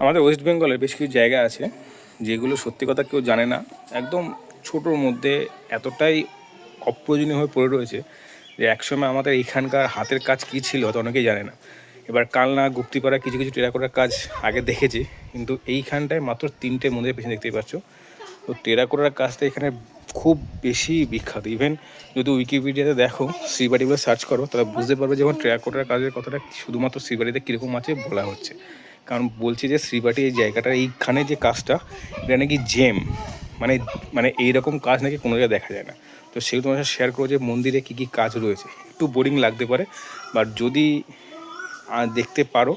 আমাদের ওয়েস্ট বেঙ্গলের বেশ কিছু জায়গা আছে যেগুলো সত্যি কথা কেউ জানে না, একদম ছোটোর মধ্যে এতটাই অপ্রয়োজনীয়ভাবে পড়ে রয়েছে যে একসময় আমাদের এইখানকার হাতের কাজ কী ছিল হয়তো অনেকেই জানে না। এবার কালনা গুপ্তিপাড়া কিছু কিছু টেরাকোটার কাজ আগে দেখেছি, কিন্তু এইখানটায় মাত্র 3টে মন্দিরের পেছনে দেখতেই পাচ্ছ। তো টেরাকোটার কাজটা এখানে খুব বেশি বিখ্যাত। ইভেন যদি উইকিপিডিয়াতে দেখো, শ্রীবাড়ি বলে সার্চ করো, তাহলে বুঝতে পারবে যখন টেরাকোটার কাজের কথাটা শুধুমাত্র শ্রীবাড়িতে কীরকম আছে বলা হচ্ছে। কারণ বলছি যে শ্রীবাটি এই জায়গাটা, এইখানে যে কাজটা, এটা নাকি জেম, মানে মানে এইরকম কাজ নাকি কোনো জায়গায় দেখা যায় না। তো সেগুলো তোমার সাথে শেয়ার করো যে মন্দিরে কী কী কাজ রয়েছে। একটু বোরিং লাগতে পারে, বাট যদি দেখতে পারো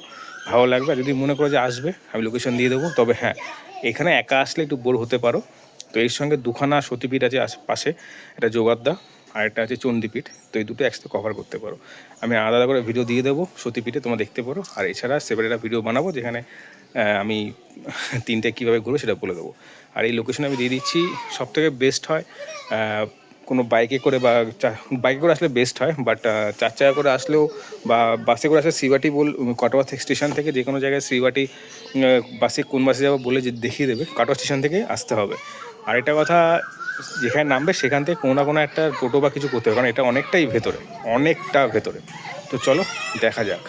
ভালো লাগবে। আর যদি মনে করো যে আসবে, আমি লোকেশন দিয়ে দেবো। তবে হ্যাঁ, এখানে একা আসলে একটু বোর হতে পারো। তো এর সঙ্গে দুখানা সতীপীঠ আছে আশেপাশে, একটা যোগাদ্দা আর একটা আছে চণ্ডীপীঠ। তো এই দুটো একসাথে কভার করতে পারো। আমি আলাদা করে ভিডিও দিয়ে দেবো সতীপীঠে, তোমরা দেখতে পারো। আর এছাড়া সেপারেট একটা ভিডিও বানাবো যেখানে আমি 3টে কীভাবে ঘুরবো সেটা বলে দেবো। আর এই লোকেশন আমি দিয়ে দিচ্ছি। সবথেকে বেস্ট হয় কোনো বাইকে করে বা বাইকে করে আসলে বেস্ট হয়, বাট 4 চাকা করে আসলেও বা বাসে করে আসলে শ্রীবাটি কাটোয়া স্টেশন থেকে যে কোনো জায়গায় শ্রীবাটি বাসে কোন বাসে যাবো বলে যে দেখিয়ে দেবে, কাটোয়া স্টেশন থেকে আসতে হবে। আর একটা কথা, যেখানে নামবে সেখান থেকে কোনো না কোনো একটা টোটো বা কিছু করতে হবে, কারণ এটা অনেকটাই ভেতরে, অনেকটা ভেতরে। তো চলো দেখা যাক।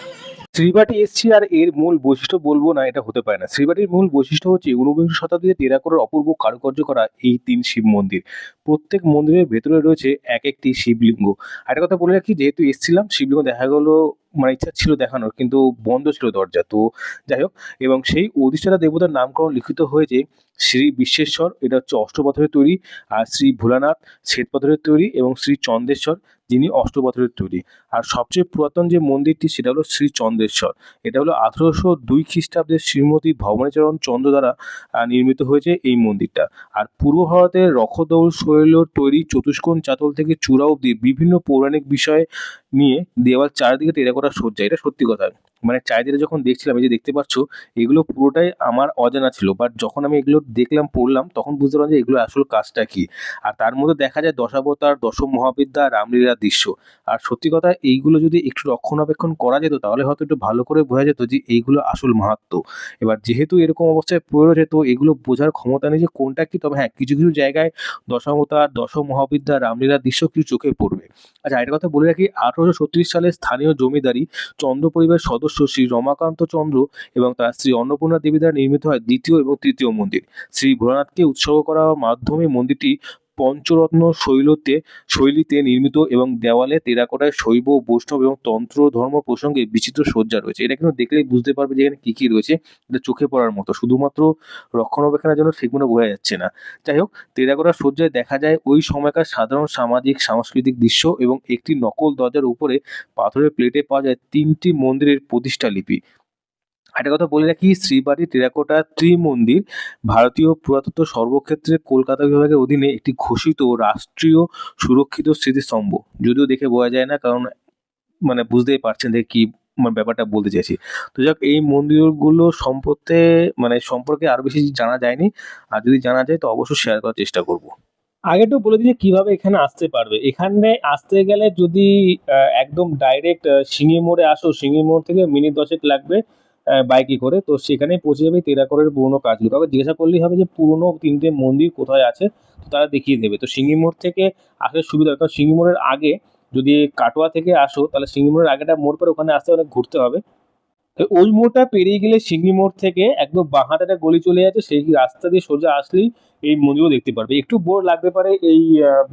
শ্রীবাটি এসছি, আর এর মূল বৈশিষ্ট্য বলবো না এটা হতে পারে না। শ্রীবাটির মূল বৈশিষ্ট্য হচ্ছে ঊনবিংশ শতাব্দীতে টেরাকোটার অপূর্ব কারুকার্য করা এই 3 শিব মন্দির। প্রত্যেক মন্দিরের ভেতরে রয়েছে এক একটি শিবলিঙ্গ। আর একটা কথা বলে রাখি, যেহেতু এসছিলাম শিবলিঙ্গ দেখা গেলো, মানে ইচ্ছা ছিল দেখানোর, কিন্তু বন্ধ ছিল দরজা। তো যাই হোক, এবং সেই অধিষ্ঠাতা দেবতার নামকরণ লিখিত হয়েছে শ্রী বিশ্বেশ্বর, এটা হচ্ছে অষ্টপাথরের তৈরি। আর শ্রী ভোলানাথ শ্বেতপাথরের তৈরি, এবং শ্রী চন্দ্রেশ্বর যিনি অষ্টপাথরের তৈরি। আর সবচেয়ে পুরাতন যে মন্দিরটি সেটা হলো শ্রী চন্দ্রেশ্বর। এটা হলো 1802 খ্রিস্টাব্দে শ্রীমতী ভবানীচরণ চন্দ্র দ্বারা নির্মিত হয়েছে এই মন্দিরটা। আর পূর্ব ভারতের রক্ষদৌল শৈলীর তৈরি চতুষ্কোণ চাতল থেকে চূড়া অব্দি বিভিন্ন পৌরাণিক বিষয় নিয়ে দেওয়াল চারিদিকে টেরাকোটা সজ্জা। এটা সত্যি কথা। মানে চারিদিকে যখন দেখছিলাম, এই যে দেখতে পাচ্ছ, এগুলো পুরোটাই আমার অজানা ছিল। বাট যখন আমি এগুলো দেখলাম, পড়লাম, তখন বুঝতে পারলাম যে এগুলো আসল কাজটা কি। আর তার মধ্যে দেখা যায় দশাবতার, দশম মহাবিদ্যা, রামলীলার দৃশ্য। আর সত্যি কথা, এইগুলো যদি একটু রক্ষণাবেক্ষণ করা যেত তাহলে হয়তো একটু ভালো করে বোঝা যেত যে এইগুলো আসল মাহাত্ম্য। এবার যেহেতু এরকম অবস্থায় পড়ে রয়েছে, তো এগুলো বোঝার ক্ষমতা নেই যে কোনটা কি। তবে হ্যাঁ, কিছু কিছু জায়গায় দশাবতার, দশম মহাবিদ্যা, রামলীলার দৃশ্য কিছু চোখে পড়বে। আচ্ছা, একটা কথা বলে রাখি, 1836 সালে স্থানীয় জমিদারি চন্দ্র পরিবারের সদস্য শ্রী রমাকান্ত চন্দ্র এবং তার স্ত্রী অন্নপূর্ণা দেবী দ্বারা নির্মিত হয় দ্বিতীয় এবং তৃতীয় মন্দির। শ্রী ভোলানাথকে উৎসর্গ করার মাধ্যমে মন্দিরটি পঞ্চরত্ন শৈলীতে নির্মিত, এবং দেওয়ালে টেরাকোটায় শৈব, বৈষ্ণব এবং তন্ত্র ধর্ম প্রসঙ্গে বিচিত্র সজ্জা রয়েছে। এটা কিন্তু দেখলেই বুঝতে পারবে যে এখানে কি কি রয়েছে। এটা চোখে পড়ার মতো। শুধুমাত্র রক্ষণাবেক্ষণের জন্য সেগুলো বোঝা যাচ্ছে না। যাই হোক, টেরাকোটার সজ্জায় দেখা যায় ওই সময়কার সাধারণ সামাজিক সাংস্কৃতিক দৃশ্য, এবং একটি নকল দরজার উপরে পাথরের প্লেটে পাওয়া যায় 3টি মন্দিরের প্রতিষ্ঠা লিপি। একটা কথা বলে রাখি, শ্রীবাড়ি টেরাকোটা ত্রিমন্দির ভারতীয় পুরাতত্ত্ব সর্বক্ষেত্রে কলকাতা বিভাগের অধীনে একটি ঘোষিত রাষ্ট্রীয় সুরক্ষিত স্মৃতিস্তম্ভ। যদিও দেখে বোঝা যায় না, কারণ মানে বুঝতেই পারছেন যে কি মানে ব্যাপারটা বলতে চাইছি। তো যাক, এই মন্দিরগুলো সম্পর্কে আরো বেশি জানা যায়নি। আর যদি জানা যায় তো অবশ্যই শেয়ার করার চেষ্টা করব। আগে একটু বলে দিই কিভাবে এখানে আসতে পারবে। এখানে আসতে গেলে যদি একদম ডাইরেক্ট সিঙ্গি মোড়ে আসো, সিঙ্গি মোড় থেকে মিনিট 10 লাগবে বাইকে করে। তো সেখানেই পৌঁছে যাবে টেরাকোটার পুরোনো কাজগুলো। কাউকে জিজ্ঞাসা করলেই হবে যে পুরোনো 3টে মন্দির কোথায় আছে, তো তারা দেখিয়ে দেবে। তো সিঙ্গি মোড় থেকে আসলে সুবিধা হয়, কারণ সিঙ্গি মোড়ের আগে যদি কাটোয়া থেকে আসো, তাহলে সিঙ্গি মোড়ের আগেটা মোড় পরে ওখানে আসতে অনেক ঘুরতে হবে। তো ওই মোড়টা পেরিয়ে গেলে সিঙ্গি মোড় থেকে একদম বাঁ হাতে একটা গলি চলে যাচ্ছে, সেই রাস্তা দিয়ে সোজা আসলেই এই মন্দিরও দেখতে পারবে। একটু বোর লাগতে পারে এই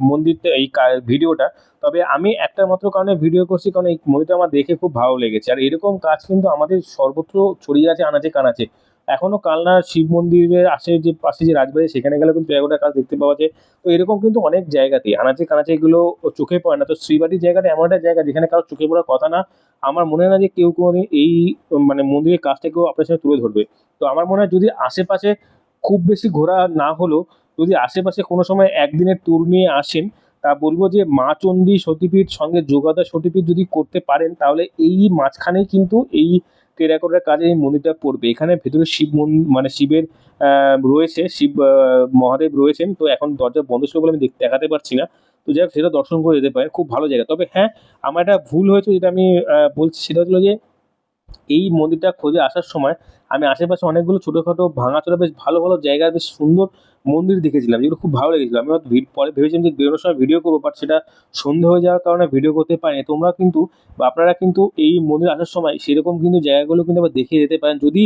মন্দিরটা, এই ভিডিওটা। তবে আমি একটা মাত্র কারণে ভিডিও করছি, কারণ এই মন্দিরটা আমার দেখে খুব ভালো লেগেছে। আর এরকম কাজ কিন্তু আমাদের সর্বত্র ছড়িয়ে আছে, আনাচে কানাচে। এখনো কালনার শিব মন্দিরের পাশে যে রাজবাড়ি, সেখানে গেলে কিন্তু টেরাকোটার কাজ দেখতে পাওয়া যায়। তো এরকম কিন্তু অনেক জায়গাতেই আনাচে কানাচে এগুলো চোখে পড়ে না। তো শ্রীবাড়ির জায়গাটা এমন একটা জায়গা যেখানে কারো চোখে পড়ার কথা না। আমার মনে হয় না যে কেউ কোনোদিন এই মানে মন্দিরের কাজটাকেও আপনার সামনে তুলে ধরবে। তো আমার মনে হয় যদি আশেপাশে খুব বেশি ঘোরা না হলেও, যদি আশেপাশে কোনো সময় একদিনের ট্যুর নিয়ে আসেন, তা বলবো যে মা চণ্ডী সতীপীঠ সঙ্গে যোগাদা সতীপীঠ যদি করতে পারেন, তাহলে এই মাঝখানেই কিন্তু এই টেরাকোটার কাজে এই মন্দিরটা পড়বে। এখানে ভেতরে মানে শিবের রয়েছে, শিব মহাদেব রয়েছেন। তো এখন দরজা বন্ধ ছিল বলে আমি দেখাতে পারছি না। তো যাই হোক, সেটা দর্শন করে যেতে পারেন, খুব ভালো জায়গা। তবে হ্যাঁ, আমার একটা ভুল হয়েছে যেটা আমি বলছি, সেটা হলো যে এই মন্দিরটা খোঁজে আসার সময় আমি আশেপাশে অনেকগুলো ছোটোখাটো ভাঙাচোরা বেশ ভালো ভালো জায়গার বেশ সুন্দর মন্দির দেখেছিলাম, যেগুলো খুব ভালো লেগেছিলো। আমি হয়তো পরে ভেবেছিলাম যে বেরোনোর সময় ভিডিও করবো, বাট সেটা সন্ধে হয়ে যাওয়ার কারণে ভিডিও করতে পারিনি। তোমরা কিন্তু বা আপনারা কিন্তু এই মন্দির আসার সময় সেরকম কিন্তু জায়গাগুলো কিন্তু আবার দেখে যেতে পারেন। যদি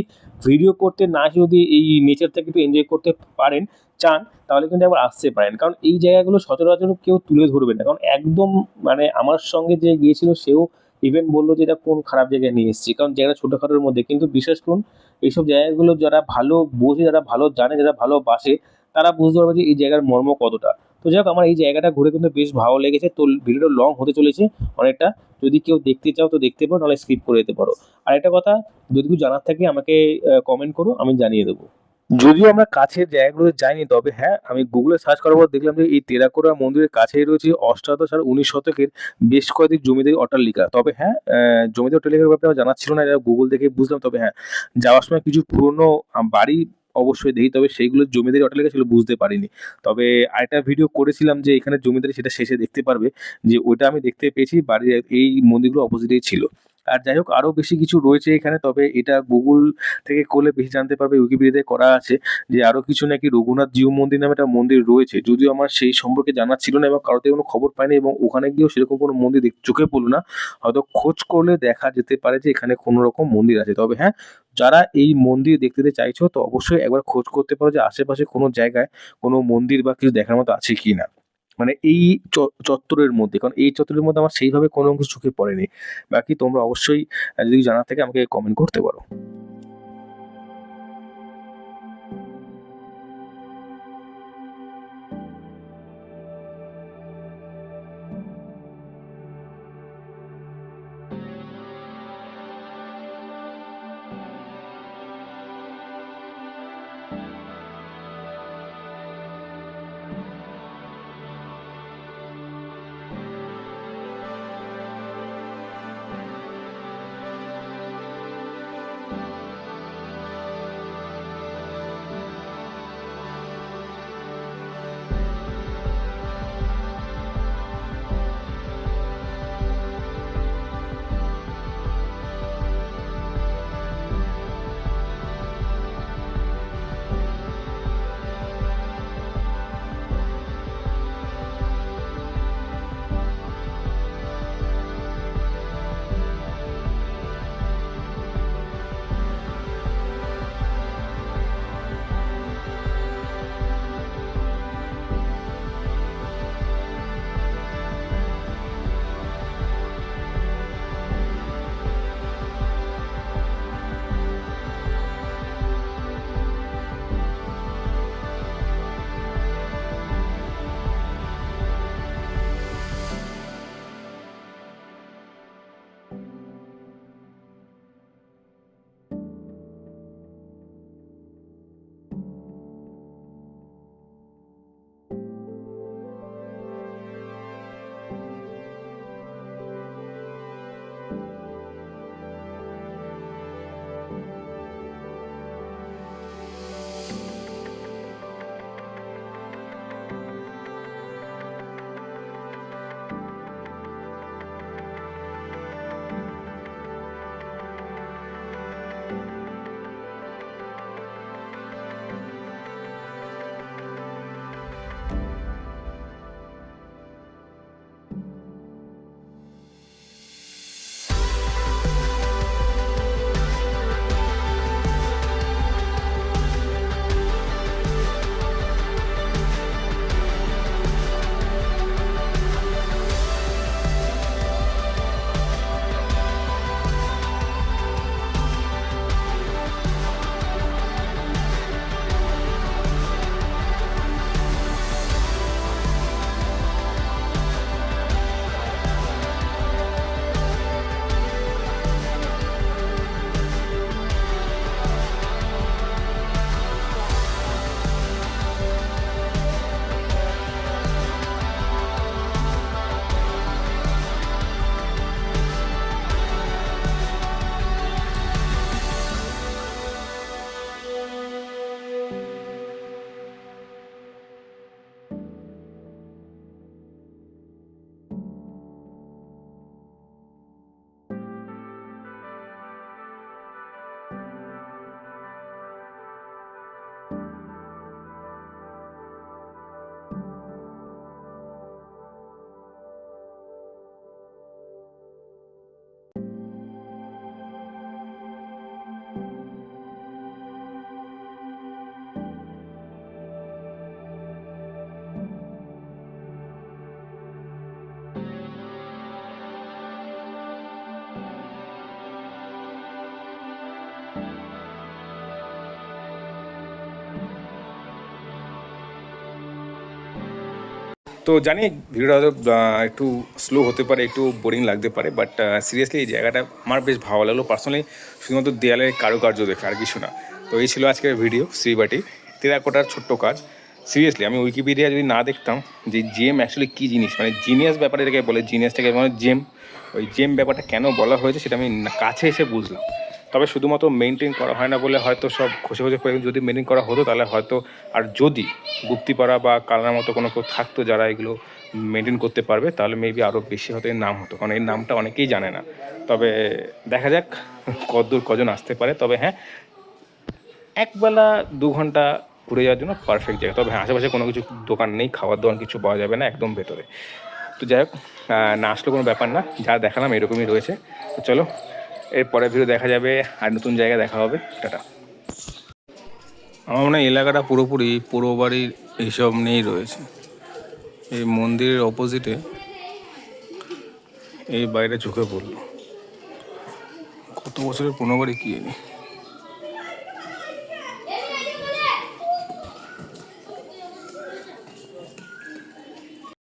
ভিডিও করতে না এসে যদি এই নেচারটাকে একটু এনজয় করতে পারেন, চান, তাহলে কিন্তু একবার আসতে পারেন। কারণ এই জায়গাগুলো সচরাচর কেউ তুলে ধরবে না। কারণ একদম মানে আমার সঙ্গে যে গিয়েছিল সেও ইভেন বললো যে এটা কোন খারাপ জায়গায় নিয়ে এসেছি, কারণ জায়গাটা ছোটোখাটোর মধ্যে। কিন্তু বিশ্বাস করুন এইসব জায়গাগুলো যারা ভালো বোঝে, যারা ভালো জানে, যারা ভালোবাসে, তারা বুঝতে পারবে যে এই জায়গার মর্ম কতটা। তো যাই হোক, আমার এই জায়গাটা ঘুরে কিন্তু বেশ ভালো লেগেছে। তো ভিডিওটা লং হতে চলেছে অনেকটা, যদি কেউ দেখতে চাও তো দেখতে পারো, নাহলে স্কিপ করে যেতে পারো। আর একটা কথা, যদি কিছু জানার থাকে আমাকে কমেন্ট করো, আমি জানিয়ে দেবো। যদিও আমরা কাছের জায়গাগুলোতে যাইনি, তবে হ্যাঁ, আমি গুগলে সার্চ করার পর দেখলাম যে এই টেরাকোটা মন্দিরের কাছেই রয়েছে অষ্টাদশ আর 19 শতকের বেশ কয়েকটি জমিদারি অট্টালিকা। তবে হ্যাঁ, জমিদারি অট্টালিকার ব্যাপারে আমার জানা ছিল না, এটা গুগল দেখে বুঝলাম। তবে হ্যাঁ, যাওয়ার সময় কিছু পুরনো বাড়ি অবশ্যই দেখি, তবে সেইগুলো জমিদারি অট্টালিকা ছিল বুঝতে পারিনি। তবে আরেকটা ভিডিও করেছিলাম যে এখানে জমিদারি, সেটা শেষে দেখতে পারবে, যে ওটা আমি দেখতে পেয়েছি বাড়ির এই মন্দিরগুলো অপোজিটেই ছিল। আর যাই হোক, আরো বেশি কিছু রয়েছে এখানে, তবে এটা গুগল থেকে করলে বেশি জানতে পারবে। উইকিপিডিয়াতে করা আছে যে আরো কিছু নাকি রঘুনাথ জিউ মন্দির নামে একটা মন্দির রয়েছে। যদিও আমার সেই সম্পর্কে জানা ছিল না এবং কারো থেকে কোনো খবর পাইনি, এবং ওখানে গিয়েও সেরকম কোনো মন্দির চোখে পড়লো না। হয়তো খোঁজ করলে দেখা যেতে পারে যে এখানে কোনো রকম মন্দির আছে। তবে হ্যাঁ, যারা এই মন্দির দেখতে যেতে চাইছো তো অবশ্যই একবার খোঁজ করতে পারো যে আশেপাশে কোনো জায়গায় কোনো মন্দির বা কিছু দেখার মতো আছে কিনা। মানে এই চত্বরের মধ্যে, কারণ এই চত্বরের মধ্যে আমার সেইভাবে কোনো কিছু চোখে পড়েনি। বাকি তোমরা অবশ্যই যদি জানার থাকে আমাকে কমেন্ট করতে পারো। তো জানি ভিডিওটা হয়তো একটু স্লো হতে পারে, একটু বোরিং লাগতে পারে, বাট সিরিয়াসলি এই জায়গাটা আমার বেশ ভালো লাগলো পার্সোনালি, শুধুমাত্র দেয়ালের কারুকার্য দেখে আর কিছু না। তো এই ছিল আজকের ভিডিও শ্রীবাটি টেরাকোটার ছোট্ট কাজ। সিরিয়াসলি আমি উইকিপিডিয়া যদি না দেখতাম যে জেম অ্যাকচুয়ালি কী জিনিস, মানে জিনিয়াস ব্যাপারটা এটাকে বলে, জিনিয়াসটাকে মানে জেম, ওই জেম ব্যাপারটা কেন বলা হয়েছে সেটা আমি কাছে এসে বুঝলাম। তবে শুধুমাত্র মেনটেন করা হয় না বলে হয়তো সব খসে খসে পড়ে, যদি মেনটেন করা হতো তাহলে হয়তো, আর যদি গুপ্তিপাড়া বা কালনার মতো কোনো কেউ থাকতো যারা এগুলো মেনটেন করতে পারবে, তাহলে মেবি আরও বেশি হয়তো এর নাম হতো, কারণ এর নামটা অনেকেই জানে না। তবে দেখা যাক কতদূর কজন আসতে পারে। তবে হ্যাঁ, একবেলা 2 ঘন্টা ঘুরে যাওয়ার জন্য পারফেক্ট জায়গা। তবে হ্যাঁ, আশেপাশে কোনো কিছু দোকান নেই, খাবার দোকান কিছু পাওয়া যাবে না, একদম ভেতরে। তো যাই হোক, না আসলেও কোনো ব্যাপার না, যা দেখালাম এরকমই রয়েছে। তো চলো, এর পরের ভিডিও দেখা যাবে, আর নতুন জায়গায় দেখা হবে। টাটা। আমার মনে হয় এলাকাটা পুরোপুরি পুরো বাড়ির এইসব নিয়েই রয়েছে। এই মন্দিরের অপোজিটে এই বাড়িটা চোখে পড়লো। কত বছরের পুরনো বাড়ি কি জানি।